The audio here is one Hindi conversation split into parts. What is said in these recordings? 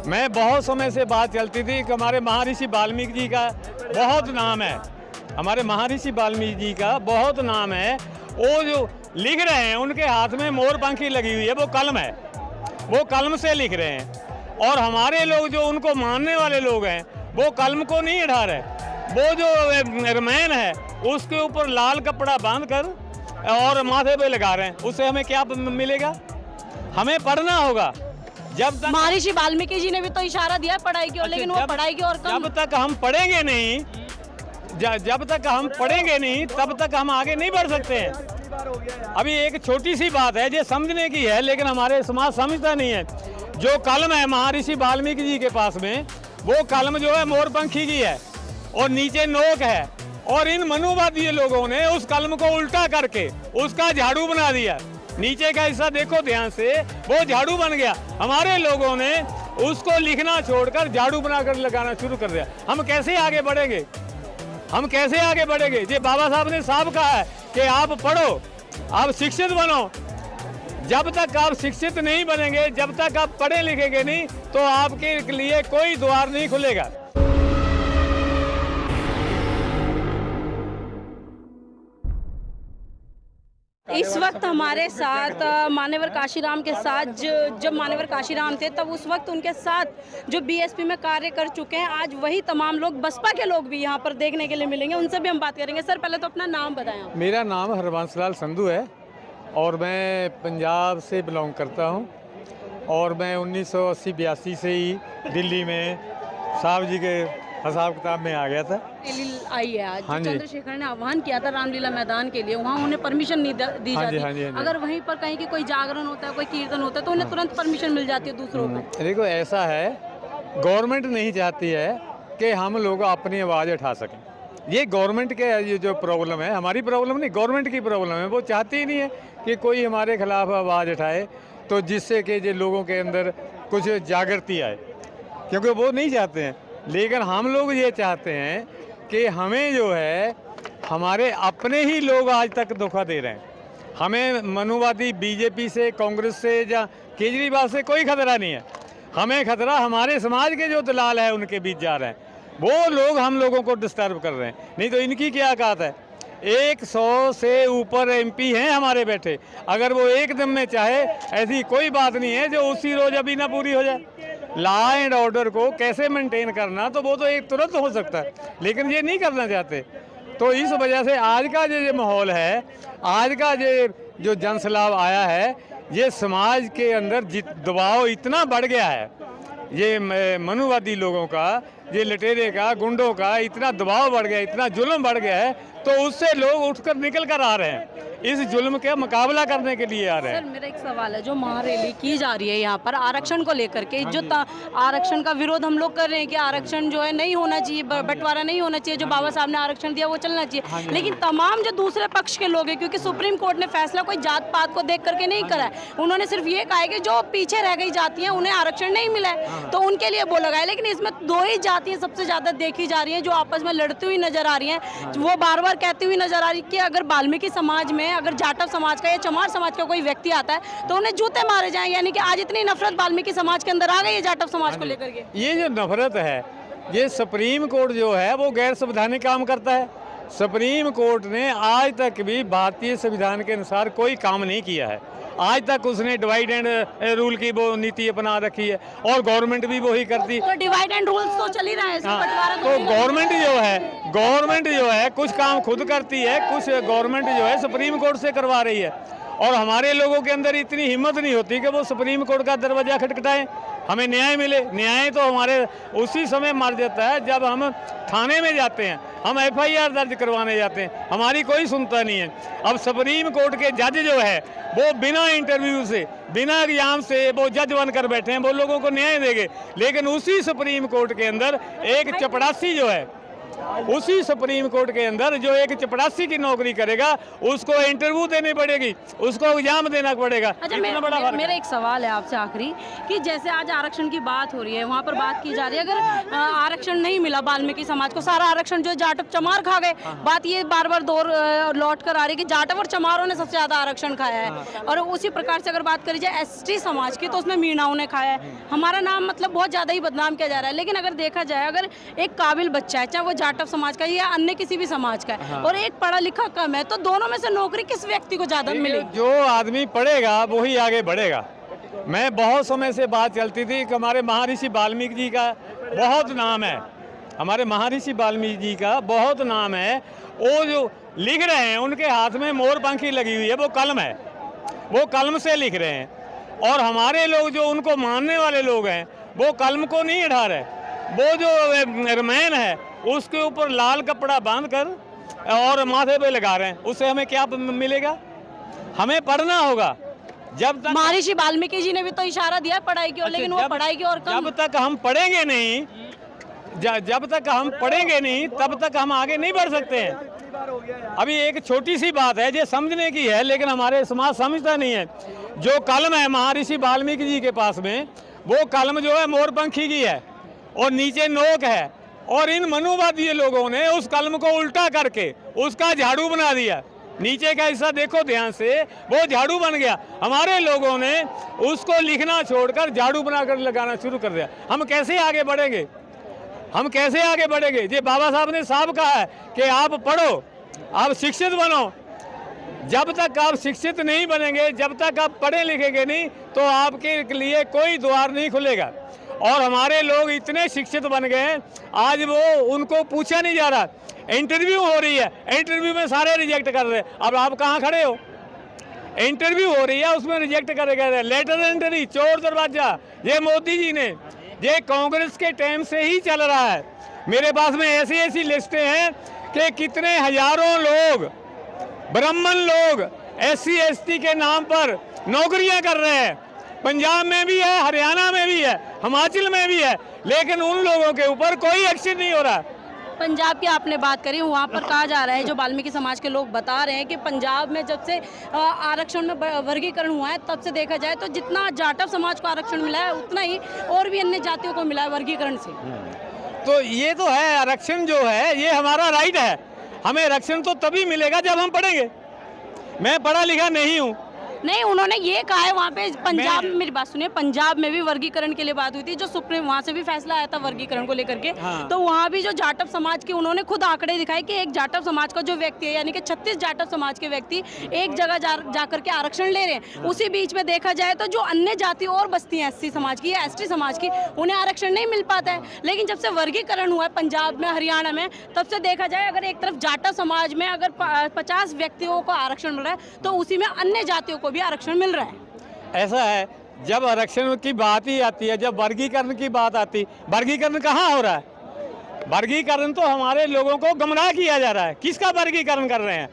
मैं बहुत समय से बात चलती थी कि हमारे महर्षि वाल्मीकि जी का बहुत नाम है, हमारे महर्षि वाल्मीकि जी का बहुत नाम है। वो जो लिख रहे हैं उनके हाथ में मोर पंखी लगी हुई है, वो कलम है, वो कलम से लिख रहे हैं। और हमारे लोग जो उनको मानने वाले लोग हैं वो कलम को नहीं उठा रहे, वो जो रमैन है उसके ऊपर लाल कपड़ा बांध कर और माथे पे लगा रहे हैं। उससे हमें क्या मिलेगा? हमें पढ़ना होगा। जब तक महर्षि वाल्मीकि जी ने भी तो इशारा दिया पढ़ाई की ओर, लेकिन वो पढ़ाई की ओर जब तक हम पढ़ेंगे नहीं, जब तक हम पढ़ेंगे नहीं तब तक हम आगे नहीं बढ़ सकते हैं। अभी एक छोटी सी बात है जो समझने की है, लेकिन हमारे समाज समझता नहीं है। जो कलम है महर्षि वाल्मीकि जी के पास में, वो कलम जो है मोरपंखी की है और नीचे नोक है, और इन मनुवादी लोगों ने उस कलम को उल्टा करके उसका झाड़ू बना दिया। नीचे का हिस्सा देखो ध्यान से, वो झाड़ू बन गया। हमारे लोगों ने उसको लिखना छोड़कर झाड़ू बनाकर लगाना शुरू कर दिया। हम कैसे आगे बढ़ेंगे? हम कैसे आगे बढ़ेंगे? ये बाबा साहब ने साफ कहा है कि आप पढ़ो, आप शिक्षित बनो। जब तक आप शिक्षित नहीं बनेंगे, जब तक आप पढ़े लिखेंगे नहीं, तो आपके लिए कोई द्वार नहीं खुलेगा। इस वक्त हमारे साथ मान्यवर काशीराम के साथ जब मान्यवर काशीराम थे तब उस वक्त उनके साथ जो बीएसपी में कार्य कर चुके हैं, आज वही तमाम लोग, बसपा के लोग भी यहाँ पर देखने के लिए मिलेंगे। उनसे भी हम बात करेंगे। सर पहले तो अपना नाम बताएं आप। मेरा नाम हरबंस लाल संधू है और मैं पंजाब से बिलोंग करता हूँ, और मैं 1980-82 से ही दिल्ली में साहब जी के हिसाब किताब में आ गया था। आई है आज। हाँ जी। चंद्रशेखर ने आह्वान किया था रामलीला मैदान के लिए, वहाँ उन्हें परमिशन नहीं दी हाँ जाती। जी, हाँ जी, हाँ जी। अगर वहीं पर कहीं की कोई जागरण होता है, कोई कीर्तन होता है, तो उन्हें तुरंत परमिशन मिल जाती है दूसरों को। देखो ऐसा है, गवर्नमेंट नहीं चाहती है कि हम लोग अपनी आवाज़ उठा सकें। ये गवर्नमेंट के ये जो प्रॉब्लम है, हमारी प्रॉब्लम नहीं, गवर्नमेंट की प्रॉब्लम है। वो चाहती ही नहीं है कि कोई हमारे खिलाफ आवाज़ उठाए, तो जिससे कि जो लोगों के अंदर कुछ जागृति आए, क्योंकि वो नहीं चाहते हैं। लेकिन हम लोग ये चाहते हैं कि हमें जो है, हमारे अपने ही लोग आज तक धोखा दे रहे हैं। हमें मनुवादी बीजेपी से, कांग्रेस से या केजरीवाल से कोई खतरा नहीं है। हमें खतरा हमारे समाज के जो दलाल है उनके बीच जा रहे हैं, वो लोग हम लोगों को डिस्टर्ब कर रहे हैं। नहीं तो इनकी क्या औकात है? 100 से ऊपर एमपी हैं हमारे बैठे, अगर वो एक दिन में चाहे, ऐसी कोई बात नहीं है जो उसी रोज अभी ना पूरी हो जाए। लॉ एंड ऑर्डर को कैसे मेंटेन करना, तो वो तो एक तुरंत हो सकता है, लेकिन ये नहीं करना चाहते। तो इस वजह से आज का जो माहौल है, आज का जो जनसैलाब आया है, ये समाज के अंदर दबाव इतना बढ़ गया है, ये मनुवादी लोगों का, ये लटेरे का, गुंडों का इतना दबाव बढ़ गया, इतना जुल्म बढ़ गया है, तो उससे लोग उठकर निकल कर आ रहे हैं, इस जुल्म का मुकाबला करने के लिए आ रहे हैं। सर मेरा एक सवाल है, जो महारैली की जा रही है यहाँ पर आरक्षण को लेकर के, जो आरक्षण का विरोध हम लोग कर रहे हैं कि आरक्षण जो है नहीं होना चाहिए, बंटवारा नहीं होना चाहिए, जो बाबा साहब ने आरक्षण दिया वो चलना चाहिए। लेकिन तमाम जो दूसरे पक्ष के लोग हैं, क्योंकि सुप्रीम कोर्ट ने फैसला कोई जात पात को देख करके नहीं करा है, उन्होंने सिर्फ ये कहा है कि जो पीछे रह गई जाती हैं उन्हें आरक्षण नहीं मिला है, तो उनके लिए बोला गया है। लेकिन इसमें दो ही जातियाँ सबसे ज़्यादा देखी जा रही हैं जो आपस में लड़ती हुई नजर आ रही हैं। वो बार बार कहती हुई नजर आ रही कि अगर वाल्मीकि समाज में, अगर जाटव समाज का या चमार समाज का कोई व्यक्ति आता है तो उन्हें जूते मारे जाएं। यानी कि आज इतनी नफरत वाल्मीकि समाज के अंदर आ गई है जाटव समाज को लेकर के। ये जो नफरत है, ये सुप्रीम कोर्ट जो है वो गैर संवैधानिक काम करता है। सुप्रीम कोर्ट ने आज तक भी भारतीय संविधान के अनुसार कोई काम नहीं किया है। आज तक उसने डिवाइड एंड रूल की वो नीति अपना रखी है, और गवर्नमेंट भी वही करती है। तो डिवाइड एंड रूल्स तो चल ही रहा है। तो गवर्नमेंट जो है कुछ काम खुद करती है, कुछ गवर्नमेंट जो है सुप्रीम कोर्ट से करवा रही है। और हमारे लोगों के अंदर इतनी हिम्मत नहीं होती कि वो सुप्रीम कोर्ट का दरवाजा खटखटाएं, हमें न्याय मिले। न्याय तो हमारे उसी समय मर जाता है जब हम थाने में जाते हैं, हम FIR दर्ज करवाने जाते हैं, हमारी कोई सुनता नहीं है। अब सुप्रीम कोर्ट के जज जो है वो बिना इंटरव्यू से, बिना एग्जाम से वो जज बनकर बैठे हैं, वो लोगों को न्याय देंगे। लेकिन उसी सुप्रीम कोर्ट के अंदर एक चपड़ासी जो है, उसी सुप्रीम कोर्ट के अंदर जो एक चपरासी की नौकरी करेगा उसको इंटरव्यू देनी पड़ेगी, उसको एग्जाम देना पड़ेगा। अच्छा, इतना बड़ा फर्क है। मेरा एक सवाल है आपसे आखिरी, कि जैसे आज आरक्षण की बात हो रही है, वहाँ पर बात की जा रही है, अगर आरक्षण नहीं मिला वाल्मीकि समाज को, सारा आरक्षण जो जाटव चमार खा गए, बात ये बार बार लौट कर आ रही है कि जाटव और चमारों ने सबसे ज्यादा आरक्षण खाया है। और उसी प्रकार से अगर बात करी जाए एसटी समाज की, तो उसमें मीणाओं ने खाया है। हमारा नाम मतलब बहुत ज्यादा ही बदनाम किया जा रहा है। लेकिन अगर देखा जाए, अगर एक काबिल बच्चा है, चाहे वो जाटव समाज का या अन्य किसी भी समाज का है, और एक पढ़ा लिखा कम है, तो दोनों में से नौकरी किस व्यक्ति को ज्यादा मिलेगी? जो आदमी पढ़ेगा वही आगे बढ़ेगा। मैं बहुत समय से बात चलती थी कि हमारे महर्षि वाल्मीकि जी का बहुत नाम है, हमारे महर्षि वाल्मीकि जी का बहुत नाम है। वो जो लिख रहे हैं उनके हाथ में मोर पंखी लगी हुई है, वो कलम है, वो कलम से लिख रहे हैं। और हमारे लोग जो उनको मानने वाले लोग हैं वो कलम को नहीं उठा रहे, वो जो रमैन है उसके ऊपर लाल कपड़ा बांध कर और माथे पे लगा रहे हैं। उससे हमें क्या मिलेगा? हमें पढ़ना होगा। जब तक महर्षि वाल्मीकि जी ने भी तो इशारा दिया है पढ़ाई की ओर, लेकिन वो पढ़ाई की ओर कम। जब तक हम पढ़ेंगे नहीं, जब तक हम पढ़ेंगे नहीं तब तक हम आगे नहीं बढ़ सकते हैं। अभी एक छोटी सी बात है जो समझने की है, लेकिन हमारे समाज समझता नहीं है। जो कलम है महर्षि वाल्मीकि जी के पास में, वो कलम जो है मोरपंखी की है और नीचे नोक है, और इन मनुवादी लोगों ने उस कलम को उल्टा करके उसका झाड़ू बना दिया। नीचे का हिस्सा देखो ध्यान से, वो झाड़ू बन गया। हमारे लोगों ने उसको लिखना छोड़कर झाड़ू बनाकर लगाना शुरू कर दिया। हम कैसे आगे बढ़ेंगे? हम कैसे आगे बढ़ेंगे? ये बाबा साहब ने साफ कहा है कि आप पढ़ो, आप शिक्षित बनो। जब तक आप शिक्षित नहीं बनेंगे, जब तक आप पढ़े लिखेंगे नहीं, तो आपके लिए कोई द्वार नहीं खुलेगा। और हमारे लोग इतने शिक्षित बन गए हैं, आज वो उनको पूछा नहीं जा रहा। इंटरव्यू हो रही है, इंटरव्यू में सारे रिजेक्ट कर रहे हैं। अब आप कहाँ खड़े हो? इंटरव्यू हो रही है, उसमें रिजेक्ट करे गए। लेटर एंट्री, चोर दरवाजा, ये मोदी जी ने, ये कांग्रेस के टाइम से ही चल रहा है। मेरे पास में ऐसी ऐसी लिस्टें हैं कि कितने हजारों लोग, ब्राह्मण लोग SC ST के नाम पर नौकरियां कर रहे हैं। पंजाब में भी है, हरियाणा में भी है, हिमाचल में भी है, लेकिन उन लोगों के ऊपर कोई एक्शन नहीं हो रहा। पंजाब की आपने बात करी, वहाँ पर कहा जा रहा है, जो वाल्मीकि समाज के लोग बता रहे हैं कि पंजाब में जब से आरक्षण में वर्गीकरण हुआ है, तब से देखा जाए तो जितना जाटव समाज को आरक्षण मिला है, उतना ही और भी अन्य जातियों को मिला है वर्गीकरण से। तो ये तो है, आरक्षण जो है ये हमारा राइट है। हमें आरक्षण तो तभी मिलेगा जब हम पढ़ेंगे। मैं पढ़ा लिखा नहीं हूँ। नहीं, उन्होंने ये कहा है वहाँ पे पंजाब में, मेरी बात सुनिए, पंजाब में भी वर्गीकरण के लिए बात हुई थी, जो सुप्रीम, वहाँ से भी फैसला आया था वर्गीकरण को लेकर के। हाँ। तो वहाँ भी जो जाटव समाज के, उन्होंने खुद आंकड़े दिखाए कि एक जाटव समाज का जो व्यक्ति है, यानी कि 36 जाटव समाज के व्यक्ति एक जगह जाकर के आरक्षण ले रहे हैं। उसी बीच में देखा जाए तो जो अन्य जाति और बस्ती हैं SC समाज की या ST समाज की, उन्हें आरक्षण नहीं मिल पाता है। लेकिन जब से वर्गीकरण हुआ है पंजाब में, हरियाणा में, तब से देखा जाए अगर एक तरफ जाटव समाज में अगर 50 व्यक्तियों को आरक्षण मिल रहा है, तो उसी में अन्य जातियों को भी आरक्षण मिल रहा है। ऐसा है, जब आरक्षण की बात ही आती है, जब वर्गीकरण की बात आती, वर्गीकरण कहाँ हो रहा है? वर्गीकरण तो हमारे लोगों को गुमराह किया जा रहा है। किसका वर्गीकरण कर रहे हैं?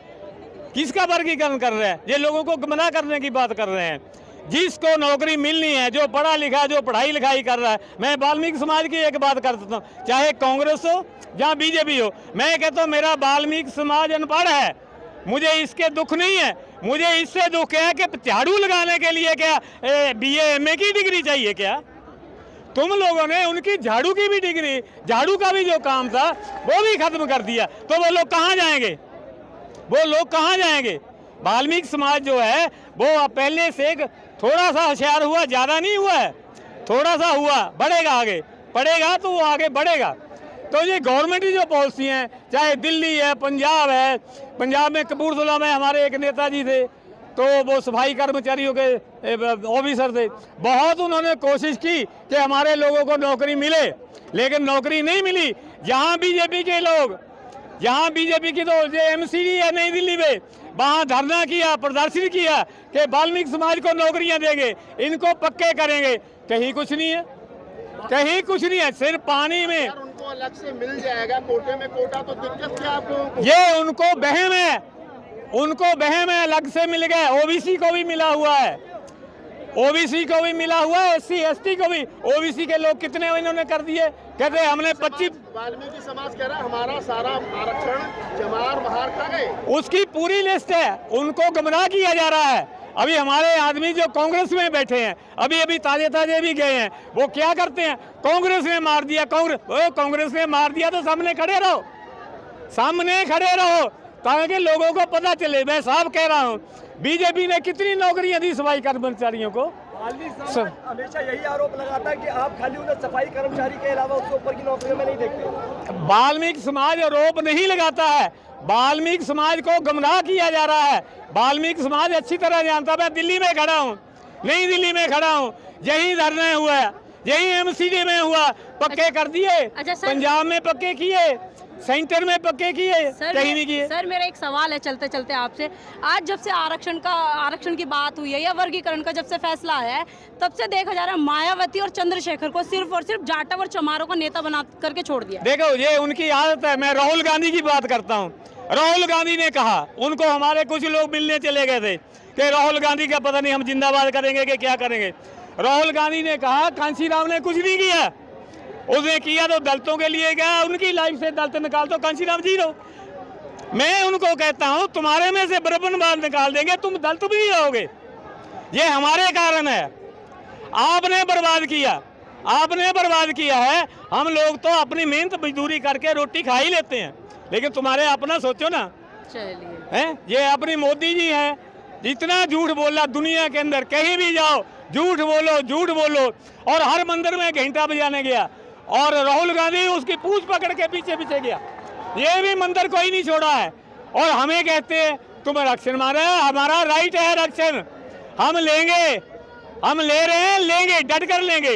किसका वर्गीकरण कर रहे हैं? ये लोगों को गुमराह करने की बात कर रहे हैं। जिसको नौकरी मिलनी है, जो पढ़ा लिखा, जो पढ़ाई लिखाई कर रहा है। मैं वाल्मीकि समाज की एक बात कर सकता हूँ, चाहे कांग्रेस हो या BJP हो, मैं कहता हूँ मेरा वाल्मीकि समाज अनपढ़ है, मुझे इसके दुख नहीं है। मुझे इससे दुख है कि झाड़ू लगाने के लिए क्या BA MA की डिग्री चाहिए क्या? तुम लोगों ने उनकी झाड़ू की भी डिग्री, झाड़ू का भी जो काम था वो भी खत्म कर दिया। तो वो लोग कहाँ जाएंगे? वो लोग कहाँ जाएंगे? वाल्मीकि समाज जो है वो पहले से थोड़ा सा होशियार हुआ, ज़्यादा नहीं हुआ है, थोड़ा सा हुआ, बढ़ेगा आगे, पढ़ेगा तो वो आगे बढ़ेगा। तो ये गवर्नमेंट की जो पॉलिसी हैं, चाहे दिल्ली है, पंजाब है, पंजाब में कपूरथला में हमारे एक नेताजी थे, तो वो सफाई कर्मचारियों के ऑफिसर थे। बहुत उन्होंने कोशिश की कि हमारे लोगों को नौकरी मिले, लेकिन नौकरी नहीं मिली। जहाँ BJP के लोग, जहाँ BJP की तो MCD है नई दिल्ली में, वहाँ धरना किया, प्रदर्शन किया कि वाल्मीकि समाज को नौकरियाँ देंगे, इनको पक्के करेंगे। कहीं कुछ नहीं है, कहीं कुछ नहीं है, सिर्फ पानी में। उनको अलग से मिल जाएगा कोटे में, कोटा तो दिक्कत क्या आप लोगों को? ये उनको बहम है, उनको बहम है, अलग से मिल गए। OBC को भी मिला हुआ है, ओबीसी को भी मिला हुआ है, SC ST को भी। ओबीसी के लोग कितने इन्होंने कर दिए, कहते हैं हमने 25। वाल्मीकि समाज कह रहा है हमारा सारा आरक्षण चमार बहार खा गए। उसकी पूरी लिस्ट है, उनको गुमराह किया जा रहा है। अभी हमारे आदमी जो कांग्रेस में बैठे हैं, अभी ताजे भी गए हैं, वो क्या करते हैं, कांग्रेस ने मार दिया, कांग्रेस ने मार दिया तो सामने खड़े रहो, सामने खड़े रहो ताकि लोगों को पता चले। मैं साफ कह रहा हूँ, बीजेपी ने कितनी नौकरियां दी सफाई कर्मचारियों को। हमेशा यही आरोप लगाता है कि आप खाली उन्हें सफाई कर्मचारी के अलावा उसके ऊपर की नौकरियों में नहीं देखते। वाल्मीकि समाज आरोप नहीं लगाता है, वाल्मीकि समाज को गुमराह किया जा रहा है। वाल्मीकि समाज अच्छी तरह जानता है। मैं दिल्ली में खड़ा हूँ, नई दिल्ली में खड़ा हूँ, यही धरना हुआ, यही MCD में हुआ, पक्के कर दिए, पंजाब में पक्के किए, सेंटर में पक्के किए, कहीं नहीं किए। सर मेरा एक सवाल है चलते चलते आपसे, आज जब से आरक्षण की बात हुई है या वर्गीकरण का जब से फैसला आया है, तब से देखा जा रहा है मायावती और चंद्रशेखर को सिर्फ और सिर्फ जाटव और चमारों का नेता बना करके छोड़ दिया। देखो ये उनकी आदत है। मैं राहुल गांधी की बात करता हूँ। राहुल गांधी ने कहा, उनको हमारे कुछ लोग मिलने चले गए थे कि राहुल गांधी का पता नहीं हम जिंदाबाद करेंगे कि क्या करेंगे। राहुल गांधी ने कहा कांशीराम ने कुछ नहीं किया, उसने किया तो दलितों के लिए गया, उनकी लाइफ से दलित निकाल दो, कांशीराम जी रहो। मैं उनको कहता हूं तुम्हारे में से ब्राह्मणवाद निकाल देंगे, तुम दलित भी नहीं रहोगे। ये हमारे कारण है, आपने बर्बाद किया, आपने बर्बाद किया है। हम लोग तो अपनी मेहनत मजदूरी करके रोटी खा ही लेते हैं, लेकिन तुम्हारे अपना सोचो ना। चलिए हैं, ये अपनी मोदी जी हैं, इतना झूठ बोला दुनिया के अंदर, कहीं भी जाओ झूठ बोलो, और हर मंदिर में घंटा बजाने गया, और राहुल गांधी उसकी पूंछ पकड़ के पीछे गया। ये भी मंदिर कोई नहीं छोड़ा है, और हमें कहते हैं तुम आरक्षण मारे, हमारा राइट है आरक्षण, हम लेंगे, हम ले रहे हैं, लेंगे, डट कर लेंगे।